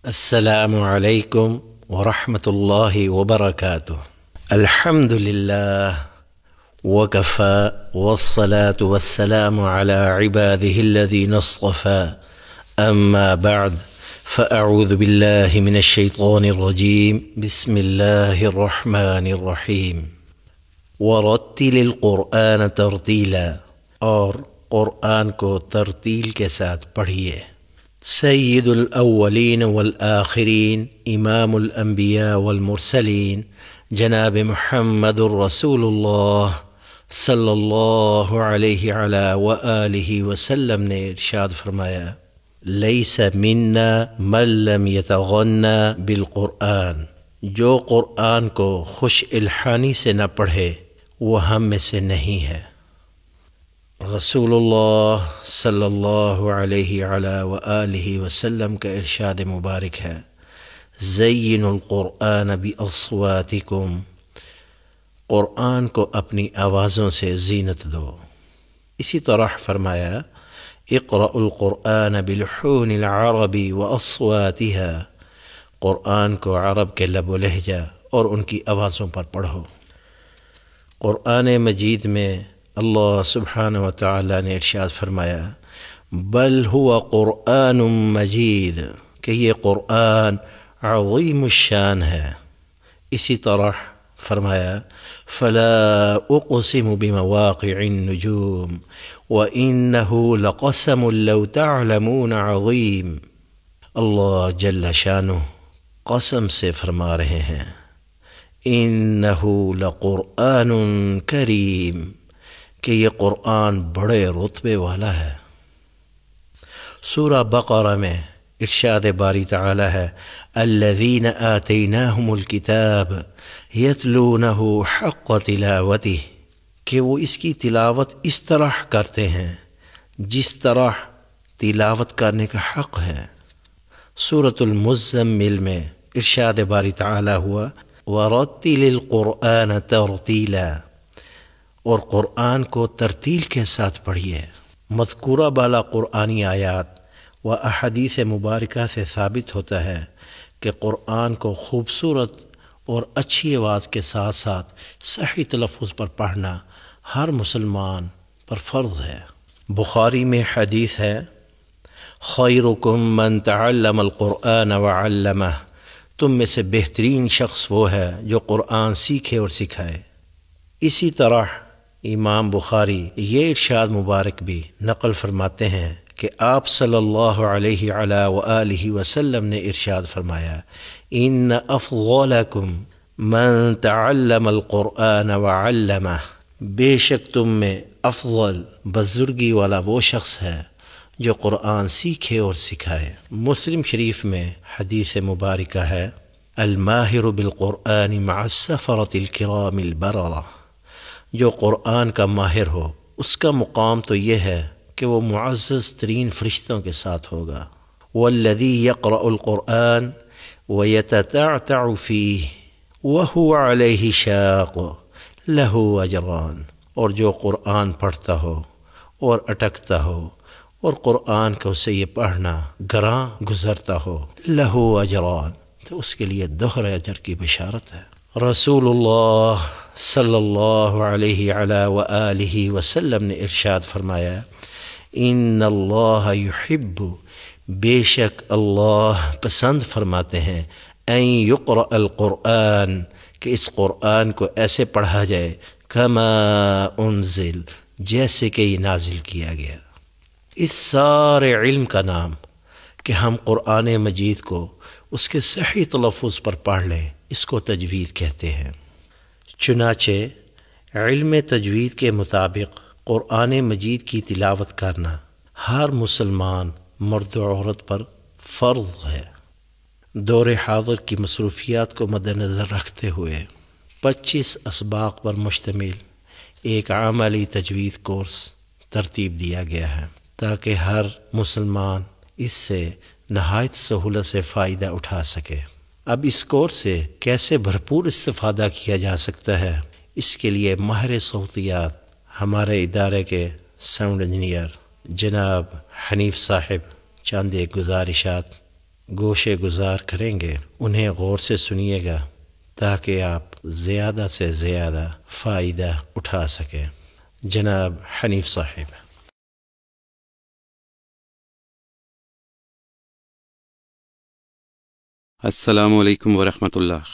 السلام علیکم ورحمۃ اللہ وبرکاتہ۔ الحمد للہ وکفى والصلاة والسلام على عباده الذین اصطفى اما بعد فاعوذ باللہ من الشیطان الرجیم بسم اللہ الرحمن الرحیم ورتل القرآن ترتیلا، اور قرآن کو ترتیل کے ساتھ پڑھیے۔ سید الاولین والآخرین امام الانبیاء والمرسلین جناب محمد الرسول اللہ صلی اللہ علیہ وآلہ وسلم نے ارشاد فرمایا، لیس منا من لم یتغنى بالقرآن، جو قرآن کو خوش الحانی سے نہ پڑھے وہ ہم میں سے نہیں ہے۔ رسول اللہ صلی اللہ علیہ وآلہ وسلم کا ارشاد مبارک ہے، زین القرآن باصواتکم، قرآن کو اپنی آوازوں سے زینت دو۔ اسی طرح فرمایا، اقرأ القرآن بلحون العرب واصواتها، قرآن کو عرب کے لب و لہجہ اور ان کی آوازوں پر پڑھو۔ قرآن مجید میں اللہ سبحانہ و تعالی نے ارشاد فرمایا، بل هو قرآن مجید، کہ یہ قرآن عظیم الشان ہے۔ اسی طرح فرمایا، فلا اقسم بمواقع النجوم وإنه لقسم لو تعلمون عظیم، اللہ جل شانہ قسم سے فرما رہے ہیں، انہ لقرآن کریم، کہ یہ قرآن بڑے رتبے والا ہے۔ سورہ بقرہ میں ارشاد باری تعالی ہے، الذین آتیناہم الکتاب یتلونہ حق تلاوتہ، کہ وہ اس کی تلاوت اس طرح کرتے ہیں جس طرح تلاوت کرنے کا حق ہے۔ سورۃ المزمل میں ارشاد باری تعالی ہوا، ورتل القرآن ترتیلا، اور قرآن کو ترتیل کے ساتھ پڑھیے۔ مذکورہ بالا قرآنی آیات و احادیث مبارکہ سے ثابت ہوتا ہے کہ قرآن کو خوبصورت اور اچھی آواز کے ساتھ ساتھ صحیح تلفظ پر پڑھنا ہر مسلمان پر فرض ہے۔ بخاری میں حدیث ہے، خیرکم من تعلم القرآن وعلمہ، تم میں سے بہترین شخص وہ ہے جو قرآن سیکھے اور سکھائے۔ اسی طرح امام بخاری یہ ارشاد مبارک بھی نقل فرماتے ہیں کہ آپ صلی اللہ علیہ وآلہ وسلم نے ارشاد فرمایا، ان افضلکم من تعلم القرآن وعلمہ، بے شک تم میں افضل بزرگی والا وہ شخص ہے جو قرآن سیکھے اور سکھائے۔ مسلم شریف میں حدیث مبارکہ ہے، الماہر بالقرآن مع السفرۃ الکرام البررہ، جو قرآن کا ماہر ہو اس کا مقام تو یہ ہے کہ وہ معزز ترین فرشتوں کے ساتھ ہوگا۔ والذی یقرأ القرآن ویتتعتع فیہ وہو علیہ شاق لہ اجران، اور جو قرآن پڑھتا ہو اور اٹکتا ہو اور قرآن کو اسے یہ پڑھنا گراں گزرتا ہو، لہ اجران، تو اس کے لیے دوہرے اجر کی بشارت ہے۔ رسول اللہ صلی اللہ علیہ وآلہ وسلم نے ارشاد فرمایا، ان اللہ یحب، بے شک اللہ پسند فرماتے ہیں، ان یقرأ القرآن، کہ اس قرآن کو ایسے پڑھا جائے، کما انزل، جیسے کہ یہ نازل کیا گیا۔ اس سارے علم کا نام کہ ہم قرآن مجید کو اس کے صحیح تلفظ پر پڑھ لیں، اس کو تجوید کہتے ہیں۔ چنانچہ علم تجوید کے مطابق قرآن مجید کی تلاوت کرنا ہر مسلمان مرد و عورت پر فرض ہے۔ دور حاضر کی مصروفیات کو مد نظر رکھتے ہوئے 25 اسباق پر مشتمل ایک عملی تجوید کورس ترتیب دیا گیا ہے تاکہ ہر مسلمان اس سے نہایت سہولت سے فائدہ اٹھا سکے۔ اب اس کورس سے کیسے بھرپور استفادہ کیا جا سکتا ہے، اس کے لیے ماہر صوتیات ہمارے ادارے کے ساؤنڈ انجینئر جناب حنیف صاحب چند ایک گزارشات گوشے گزار کریں گے انہیں غور سے سنیے گا تاکہ آپ زیادہ سے زیادہ فائدہ اٹھا سکیں۔ جناب حنیف صاحب۔ السلام علیکم ورحمۃ اللہ۔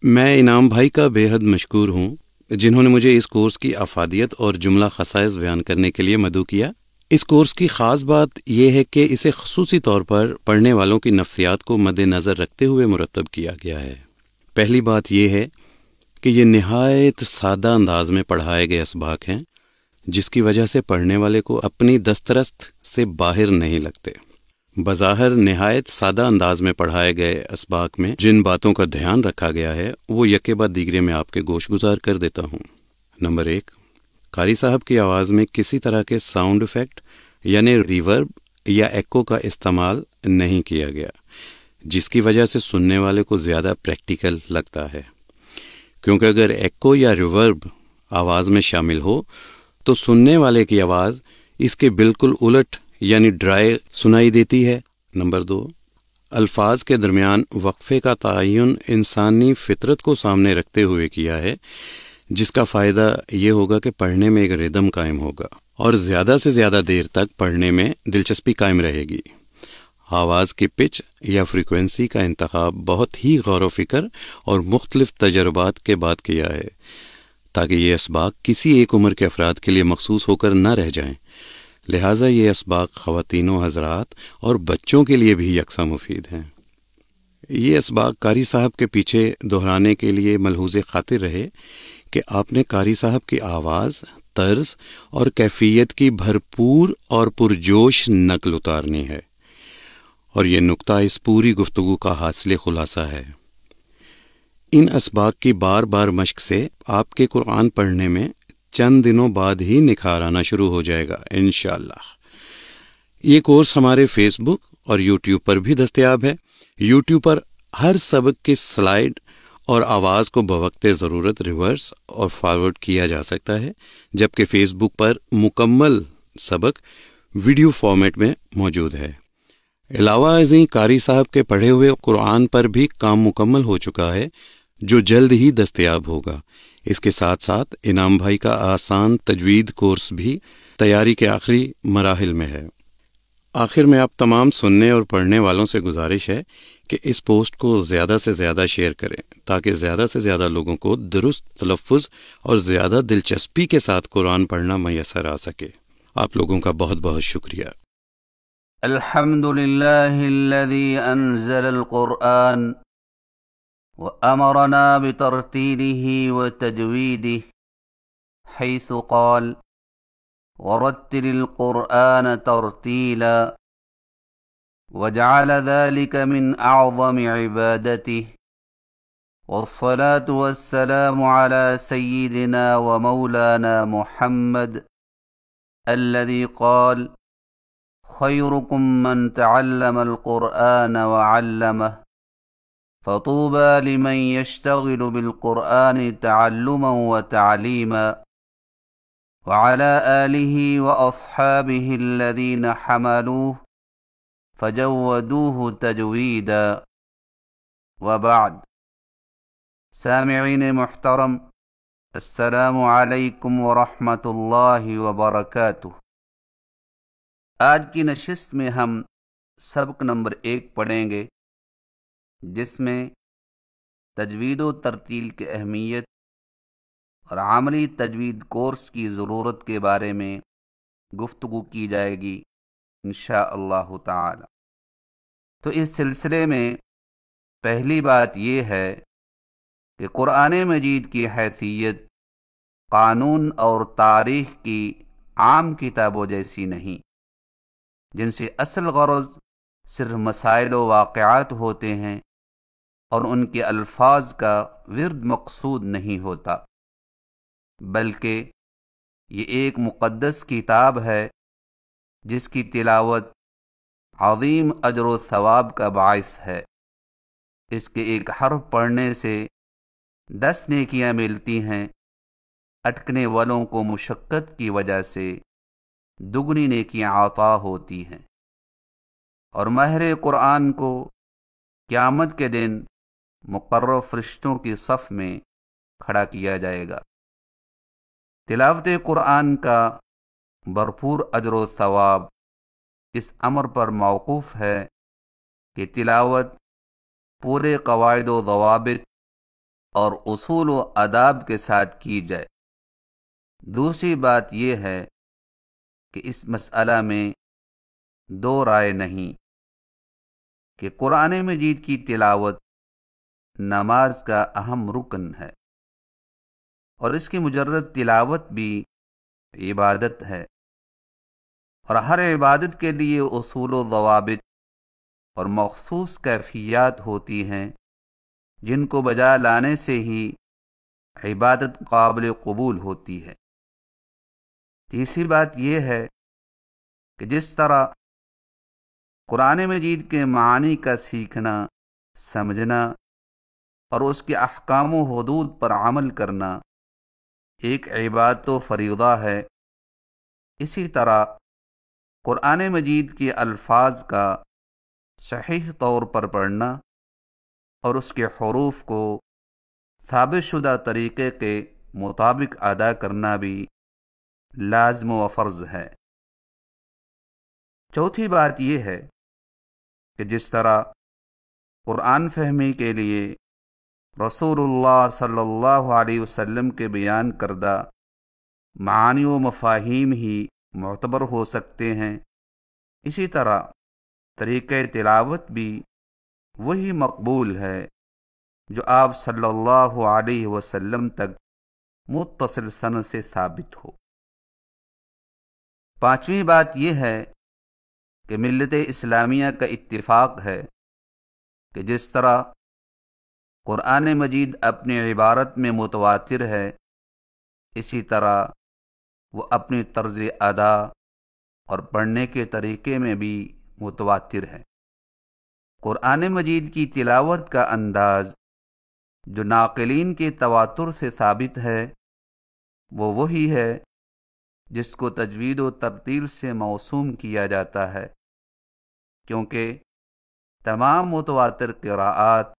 میں انعام بھائی کا بے حد مشکور ہوں جنہوں نے مجھے اس کورس کی افادیت اور جملہ خصائص بیان کرنے کے لیے مدعو کیا۔ اس کورس کی خاص بات یہ ہے کہ اسے خصوصی طور پر پڑھنے والوں کی نفسیات کو مد نظر رکھتے ہوئے مرتب کیا گیا ہے۔ پہلی بات یہ ہے کہ یہ نہایت سادہ انداز میں پڑھائے گئے اسباق ہیں، جس کی وجہ سے پڑھنے والے کو اپنی دسترست سے باہر نہیں لگتے۔ بظاہر نہایت سادہ انداز میں پڑھائے گئے اسباق میں جن باتوں کا دھیان رکھا گیا ہے وہ یکے بعد دیگرے میں آپ کے گوش گزار کر دیتا ہوں۔ نمبر 1، قاری صاحب کی آواز میں کسی طرح کے ساؤنڈ ایفیکٹ یعنی ریورب یا ایکو کا استعمال نہیں کیا گیا، جس کی وجہ سے سننے والے کو زیادہ پریکٹیکل لگتا ہے، کیونکہ اگر ایکو یا ریورب آواز میں شامل ہو تو سننے والے کی آواز اس کے بالکل الٹ یعنی ڈرائی سنائی دیتی ہے۔ نمبر 2، الفاظ کے درمیان وقفے کا تعین انسانی فطرت کو سامنے رکھتے ہوئے کیا ہے، جس کا فائدہ یہ ہوگا کہ پڑھنے میں ایک ردم قائم ہوگا اور زیادہ سے زیادہ دیر تک پڑھنے میں دلچسپی قائم رہے گی۔ آواز کی پچ یا فریکوینسی کا انتخاب بہت ہی غور و فکر اور مختلف تجربات کے بعد کیا ہے تاکہ یہ اسباق کسی ایک عمر کے افراد کے لیے مخصوص ہو کر نہ رہ جائیں۔ لہٰذا یہ اسباق خواتین و حضرات اور بچوں کے لیے بھی یکساں مفید ہیں۔ یہ اسباق قاری صاحب کے پیچھے دہرانے کے لیے ملحوظ خاطر رہے کہ آپ نے قاری صاحب کی آواز، طرز اور کیفیت کی بھرپور اور پرجوش نقل اتارنی ہے، اور یہ نقطہ اس پوری گفتگو کا حاصل خلاصہ ہے۔ ان اسباق کی بار بار مشق سے آپ کے قرآن پڑھنے میں چند دنوں بعد ہی نکھار آنا شروع ہو جائے گا انشاءاللہ۔ یہ کورس ہمارے فیس بک اور یوٹیوب پر بھی دستیاب ہے۔ یوٹیوب پر ہر سبق کی سلائیڈ اور آواز کو بوقت ضرورت ریورس اور فارورڈ کیا جا سکتا ہے، جبکہ فیس بک پر مکمل سبق ویڈیو فارمیٹ میں موجود ہے۔ علاوہ ازیں قاری صاحب کے پڑھے ہوئے قرآن پر بھی کام مکمل ہو چکا ہے، جو جلد ہی دستیاب ہوگا۔ اس کے ساتھ ساتھ انعام بھائی کا آسان تجوید کورس بھی تیاری کے آخری مراحل میں ہے۔ آخر میں آپ تمام سننے اور پڑھنے والوں سے گزارش ہے کہ اس پوسٹ کو زیادہ سے زیادہ شیئر کریں تاکہ زیادہ سے زیادہ لوگوں کو درست تلفظ اور زیادہ دلچسپی کے ساتھ قرآن پڑھنا میسر آ سکے۔ آپ لوگوں کا بہت بہت شکریہ۔ الحمد لله الذي أنزل القرآن وأمرنا بترتيله وتجويده حيث قال ورتل القرآن ترتيلا، وجعل ذلك من أعظم عبادته، والصلاة والسلام على سيدنا ومولانا محمد الذي قال خيركم من تعلم القرآن وعلمه، فطوبى لمن يشتغل بالقرآن تعلما وتعليما، وعلى آله وأصحابه الذين حملوه فجودوه تجويدا، وبعد۔ سامعین محترم، السلام علیکم ورحمۃ اللہ وبرکاتہ۔ آج کی نشست میں ہم سبق نمبر 1 پڑھیں گے، جس میں تجوید و ترتیل کی اہمیت اور عملی تجوید کورس کی ضرورت کے بارے میں گفتگو کی جائے گی انشاءاللہ تعالی۔ تو اس سلسلے میں پہلی بات یہ ہے کہ قرآن مجید کی حیثیت قانون اور تاریخ کی عام کتابوں جیسی نہیں، جن سے اصل غرض صرف مسائل و واقعات ہوتے ہیں اور ان کے الفاظ کا ورد مقصود نہیں ہوتا، بلکہ یہ ایک مقدس کتاب ہے جس کی تلاوت عظیم اجر و ثواب کا باعث ہے۔ اس کے ایک حرف پڑھنے سے 10 نیکیاں ملتی ہیں، اٹکنے والوں کو مشقت کی وجہ سے دگنی نیکیاں عطا ہوتی ہیں۔ اور ماہر قرآن کو قیامت کے دن مقرر فرشتوں کی صف میں کھڑا کیا جائے گا۔ تلاوت قرآن کا بھرپور اجر و ثواب اس امر پر موقوف ہے کہ تلاوت پورے قواعد و ضوابط اور اصول و آداب کے ساتھ کی جائے۔ دوسری بات یہ ہے کہ اس مسئلہ میں دو رائے نہیں کہ قرآن مجید کی تلاوت نماز کا اہم رکن ہے، اور اس کی مجرد تلاوت بھی عبادت ہے، اور ہر عبادت کے لیے اصول و ضوابط اور مخصوص کیفیات ہوتی ہیں جن کو بجا لانے سے ہی عبادت قابل قبول ہوتی ہے۔ تیسری بات یہ ہے کہ جس طرح قرآن مجید کے معانی کا سیکھنا، سمجھنا اور اس کے احکام و حدود پر عمل کرنا ایک عبادت و فریضہ ہے، اسی طرح قرآن مجید کے الفاظ کا صحیح طور پر پڑھنا اور اس کے حروف کو ثابت شدہ طریقے کے مطابق ادا کرنا بھی لازم و فرض ہے۔ چوتھی بات یہ ہے کہ جس طرح قرآن فہمی کے لیے رسول اللہ صلی اللہ علیہ وسلم کے بیان کردہ معانی و مفاہیم ہی معتبر ہو سکتے ہیں، اسی طرح طریقہ تلاوت بھی وہی مقبول ہے جو آپ صلی اللہ علیہ وسلم تک متصل سند سے ثابت ہو۔ پانچویں بات یہ ہے کہ ملت اسلامیہ کا اتفاق ہے کہ جس طرح قرآن مجید اپنی عبارت میں متواتر ہے، اسی طرح وہ اپنی طرز ادا اور پڑھنے کے طریقے میں بھی متواتر ہے۔ قرآن مجید کی تلاوت کا انداز جو ناقلین کے تواتر سے ثابت ہے، وہ وہی ہے جس کو تجوید و ترتیل سے موسوم کیا جاتا ہے، کیونکہ تمام متواتر قراءات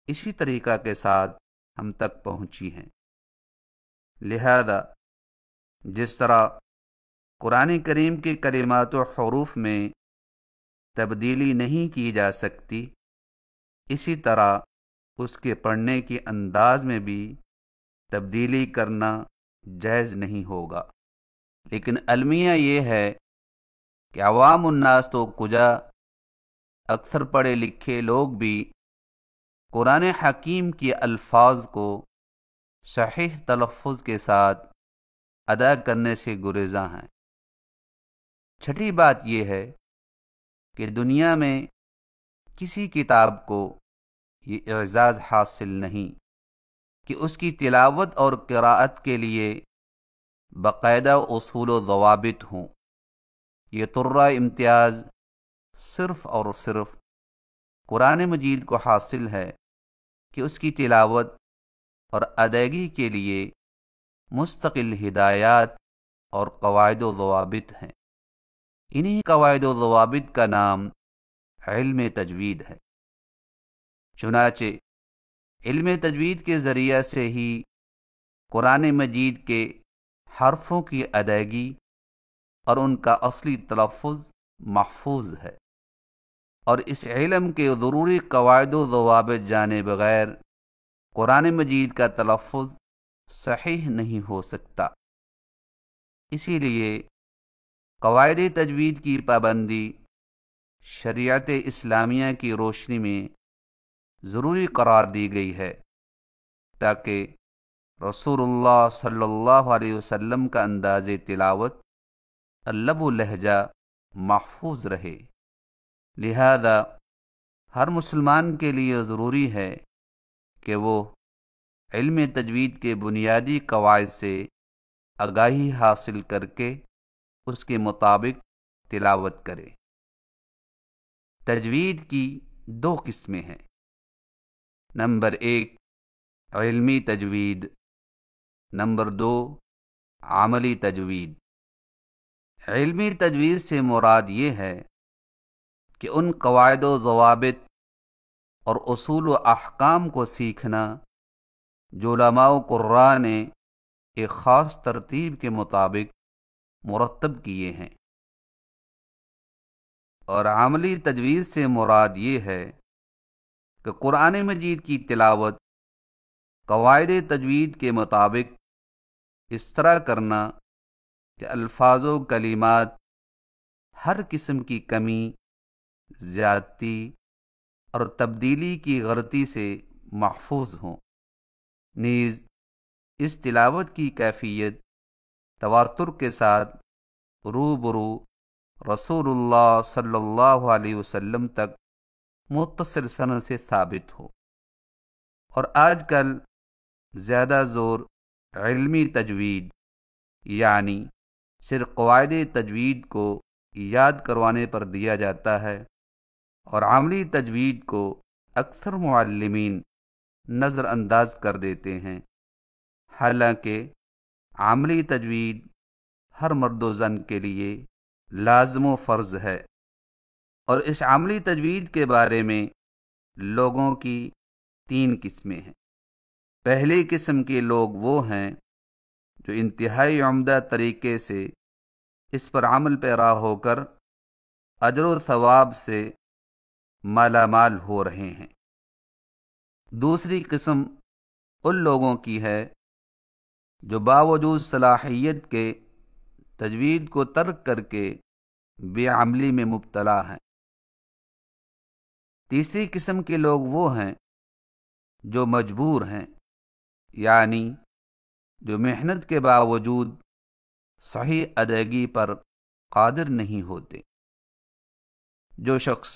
اسی طریقہ کے ساتھ ہم تک پہنچی ہیں۔ لہذا جس طرح قرآن کریم کے کلمات و حروف میں تبدیلی نہیں کی جا سکتی، اسی طرح اس کے پڑھنے کے انداز میں بھی تبدیلی کرنا جائز نہیں ہوگا۔ لیکن المیہ یہ ہے کہ عوام الناس تو کجا، اکثر پڑھے لکھے لوگ بھی قرآن حکیم کے الفاظ کو صحیح تلفظ کے ساتھ ادا کرنے سے گریزاں ہیں۔ چھٹی بات یہ ہے کہ دنیا میں کسی کتاب کو یہ اعزاز حاصل نہیں کہ اس کی تلاوت اور قراءت کے لیے باقاعدہ اصول و ضوابط ہوں۔ یہ طرہ امتیاز صرف اور صرف قرآن مجید کو حاصل ہے کہ اس کی تلاوت اور ادائیگی کے لیے مستقل ہدایات اور قواعد و ضوابط ہیں۔ انہی قواعد و ضوابط کا نام علم تجوید ہے۔ چنانچہ علم تجوید کے ذریعہ سے ہی قرآن مجید کے حرفوں کی ادائیگی اور ان کا اصلی تلفظ محفوظ ہے، اور اس علم کے ضروری قواعد و ضوابط جانے بغیر قرآن مجید کا تلفظ صحیح نہیں ہو سکتا۔ اسی لیے قواعد تجوید کی پابندی شریعت اسلامیہ کی روشنی میں ضروری قرار دی گئی ہے، تاکہ رسول اللہ صلی اللہ علیہ وسلم کا انداز تلاوت اللب و لہجہ محفوظ رہے۔ لہذا ہر مسلمان کے لیے ضروری ہے کہ وہ علم تجوید کے بنیادی قواعد سے آگاہی حاصل کر کے اس کے مطابق تلاوت کرے۔ تجوید کی دو قسمیں ہیں۔ نمبر 1 علمی تجوید، نمبر 2 عملی تجوید۔ علمی تجوید سے مراد یہ ہے کہ ان قواعد و ضوابط اور اصول و احکام کو سیکھنا جو علماء و قراء نے ایک خاص ترتیب کے مطابق مرتب کیے ہیں۔ اور عملی تجوید سے مراد یہ ہے کہ قرآن مجید کی تلاوت قواعد تجوید کے مطابق اس طرح کرنا کہ الفاظ و کلمات ہر قسم کی کمی، زیادتی اور تبدیلی کی غلطی سے محفوظ ہوں۔ نیز اس تلاوت کی کیفیت تواتر کے ساتھ روبرو رسول اللہ صلی اللہ علیہ وسلم تک متصل سند سے ثابت ہو۔ اور آج کل زیادہ زور علمی تجوید یعنی صرف قواعد تجوید کو یاد کروانے پر دیا جاتا ہے، اور عملی تجوید کو اکثر معلمین نظر انداز کر دیتے ہیں، حالانکہ عملی تجوید ہر مرد و زن کے لیے لازم و فرض ہے۔ اور اس عملی تجوید کے بارے میں لوگوں کی 3 قسمیں ہیں۔ پہلی قسم کے لوگ وہ ہیں جو انتہائی عمدہ طریقے سے اس پر عمل پیرا ہو کر اجر و ثواب سے مالا مال ہو رہے ہیں۔ دوسری قسم ان لوگوں کی ہے جو باوجود صلاحیت کے تجوید کو ترک کر کے بے عملی میں مبتلا ہیں۔ تیسری قسم کے لوگ وہ ہیں جو مجبور ہیں، یعنی جو محنت کے باوجود صحیح ادائیگی پر قادر نہیں ہوتے۔ جو شخص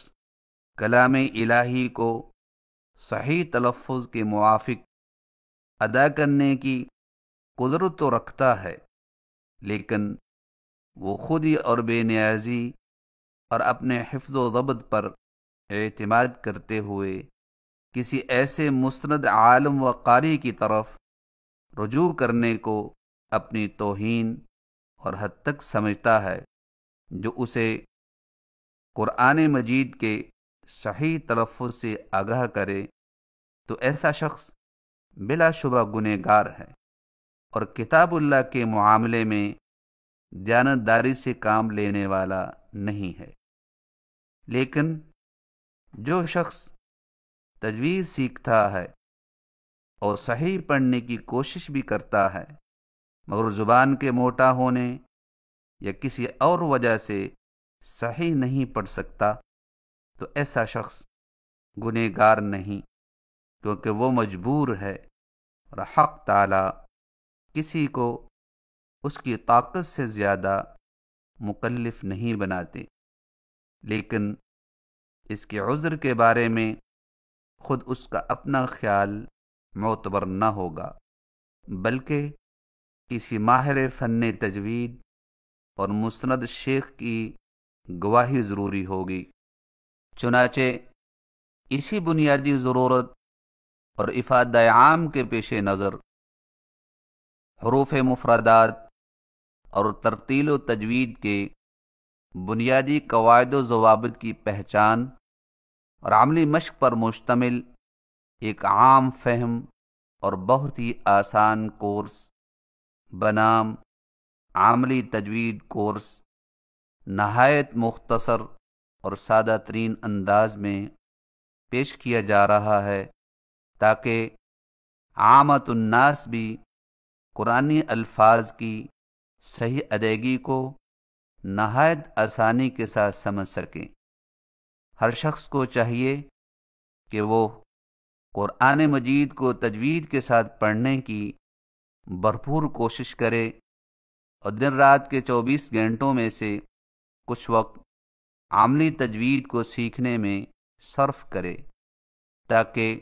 کلام الہی کو صحیح تلفظ کے موافق ادا کرنے کی قدرت تو رکھتا ہے، لیکن وہ خود ہی اور بے نیازی اور اپنے حفظ و ضبط پر اعتماد کرتے ہوئے کسی ایسے مستند عالم و قاری کی طرف رجوع کرنے کو اپنی توہین اور حد تک سمجھتا ہے، جو اسے قرآن مجید کے صحیح تلفظ سے آگاہ کرے، تو ایسا شخص بلا شبہ گنہگار ہے اور کتاب اللہ کے معاملے میں دیانتداری سے کام لینے والا نہیں ہے۔ لیکن جو شخص تجوید سیکھتا ہے اور صحیح پڑھنے کی کوشش بھی کرتا ہے، مگر زبان کے موٹا ہونے یا کسی اور وجہ سے صحیح نہیں پڑھ سکتا، تو ایسا شخص گنہگار نہیں، کیونکہ وہ مجبور ہے اور حق تعالی کسی کو اس کی طاقت سے زیادہ مکلف نہیں بناتے۔ لیکن اس کے عذر کے بارے میں خود اس کا اپنا خیال معتبر نہ ہوگا، بلکہ کسی ماہر فن تجوید اور مستند شیخ کی گواہی ضروری ہوگی۔ چنانچہ اسی بنیادی ضرورت اور افادہ عام کے پیش نظر حروف مفردات اور ترتیل و تجوید کے بنیادی قواعد و ضوابط کی پہچان اور عملی مشق پر مشتمل ایک عام فہم اور بہت ہی آسان کورس بنام عملی تجوید کورس نہایت مختصر اور سادہ ترین انداز میں پیش کیا جا رہا ہے، تاکہ عامت الناس بھی قرآنی الفاظ کی صحیح ادائیگی کو نہایت آسانی کے ساتھ سمجھ سکیں۔ ہر شخص کو چاہیے کہ وہ قرآن مجید کو تجوید کے ساتھ پڑھنے کی بھرپور کوشش کرے اور دن رات کے 24 گھنٹوں میں سے کچھ وقت عملی تجوید کو سیکھنے میں صرف کرے، تاکہ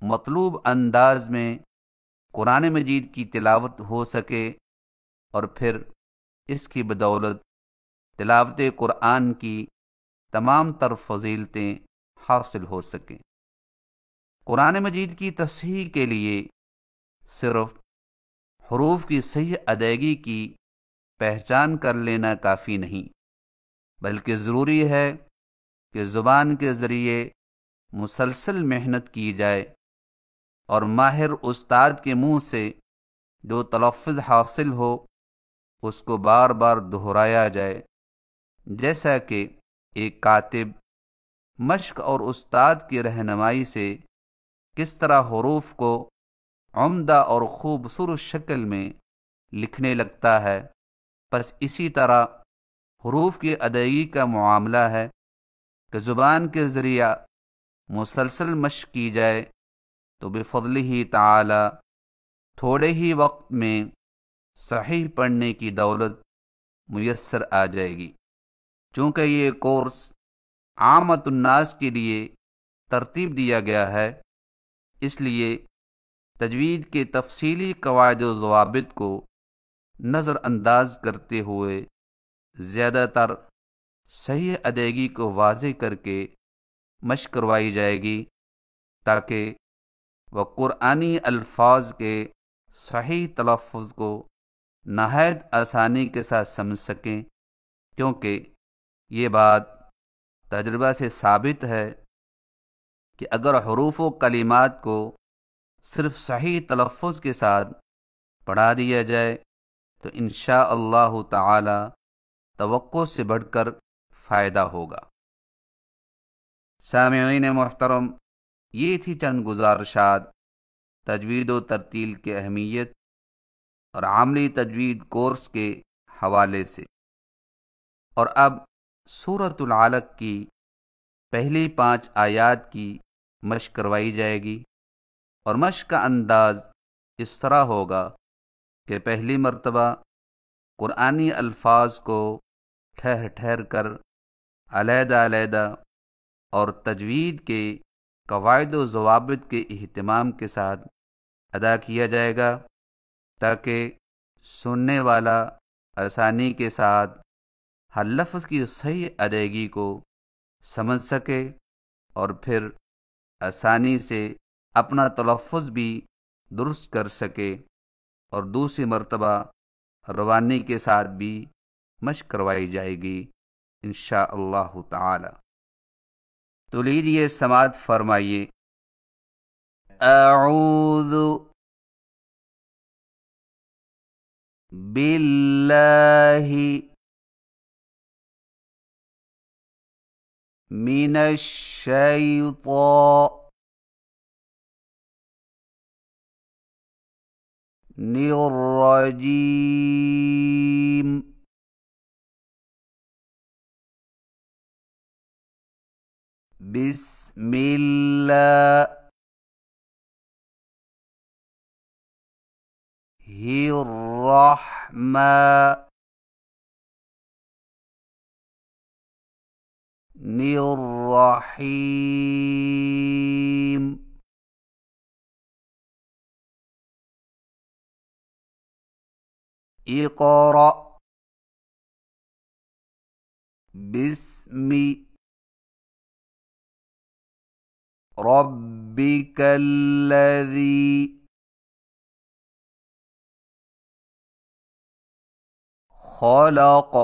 مطلوب انداز میں قرآن مجید کی تلاوت ہو سکے اور پھر اس کی بدولت تلاوت قرآن کی تمام تر فضیلتیں حاصل ہو سکیں۔ قرآن مجید کی تصحیح کے لیے صرف حروف کی صحیح ادائیگی کی پہچان کر لینا کافی نہیں، بلکہ ضروری ہے کہ زبان کے ذریعے مسلسل محنت کی جائے اور ماہر استاد کے منہ سے جو تلفظ حاصل ہو اس کو بار بار دہرایا جائے، جیسا کہ ایک کاتب مشق اور استاد کی رہنمائی سے کس طرح حروف کو عمدہ اور خوبصورت شکل میں لکھنے لگتا ہے، بس اسی طرح حروف کی ادائیگی کا معاملہ ہے کہ زبان کے ذریعہ مسلسل مشق کی جائے تو بفضلہ تعالی تھوڑے ہی وقت میں صحیح پڑھنے کی دولت میسر آ جائے گی۔ چونکہ یہ کورس عامت الناس کے لیے ترتیب دیا گیا ہے، اس لیے تجوید کے تفصیلی قواعد و ضوابط کو نظر انداز کرتے ہوئے زیادہ تر صحیح ادائیگی کو واضح کر کے مشق کروائی جائے گی تاکہ وہ قرآنی الفاظ کے صحیح تلفظ کو نہایت آسانی کے ساتھ سمجھ سکیں، کیونکہ یہ بات تجربہ سے ثابت ہے کہ اگر حروف و کلمات کو صرف صحیح تلفظ کے ساتھ پڑھا دیا جائے تو انشاءاللہ تعالی توقع سے بڑھ کر فائدہ ہوگا۔ سامعین محترم، یہ تھی چند گزارشات تجوید و ترتیل کی اہمیت اور عملی تجوید کورس کے حوالے سے، اور اب سورۃ العلق کی پہلی 5 آیات کی مشق کروائی جائے گی، اور مشق کا انداز اس طرح ہوگا کہ پہلی مرتبہ قرآنی الفاظ کو ٹھہر ٹھہر کر علیحدہ علیحدہ اور تجوید کے قواعد و ضوابط کے اہتمام کے ساتھ ادا کیا جائے گا تاکہ سننے والا آسانی کے ساتھ ہر لفظ کی صحیح ادائیگی کو سمجھ سکے اور پھر آسانی سے اپنا تلفظ بھی درست کر سکے، اور دوسری مرتبہ روانی کے ساتھ بھی مشق کروائی جائے گی انشاءاللہ تعالی۔ تو لیجیے سماعت فرمائیے۔ اعوذ باللہ من الشیطان الرجیم، بسم اللہ الرحمن الرحیم۔ اقرأ بسم ربک الذی خلق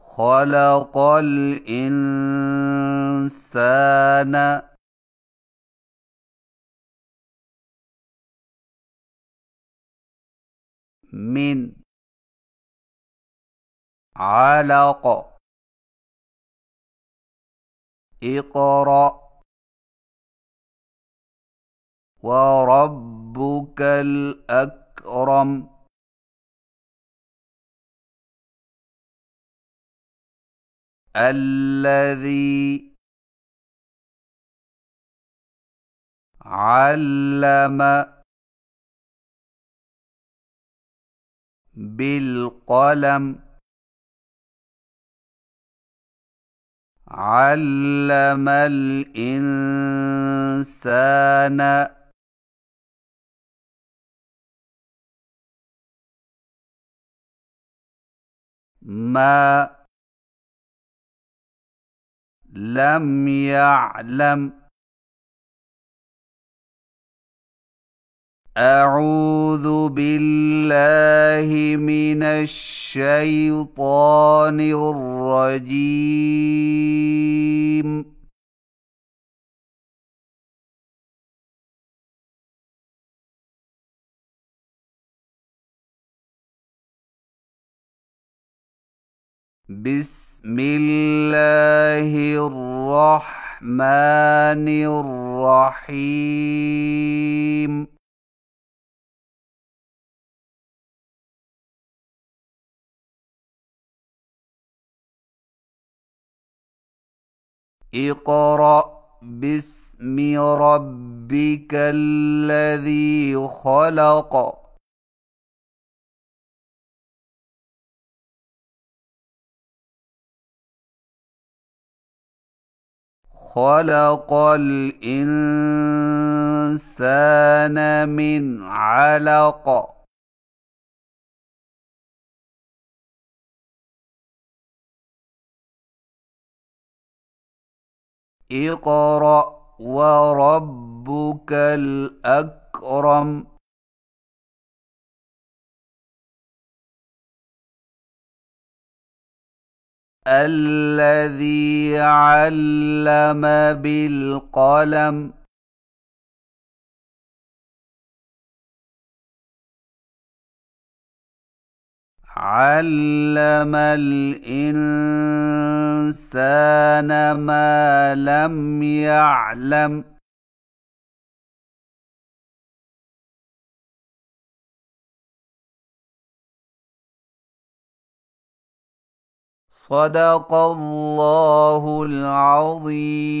خلق الانسان من علق، اقرأ وربك الأكرم الذي علم بالقلم علم الإنسان ما لم يعلم أعوذ بالله من الشيطان الرجيم بسم الله الرحمن الرحيم اقرأ باسم ربك الذي خلق خلق الإنسان من علق اقرأ وربك الأكرم الذي علم بالقلم علم الإنسان ما لم يعلم صدق الله العظيم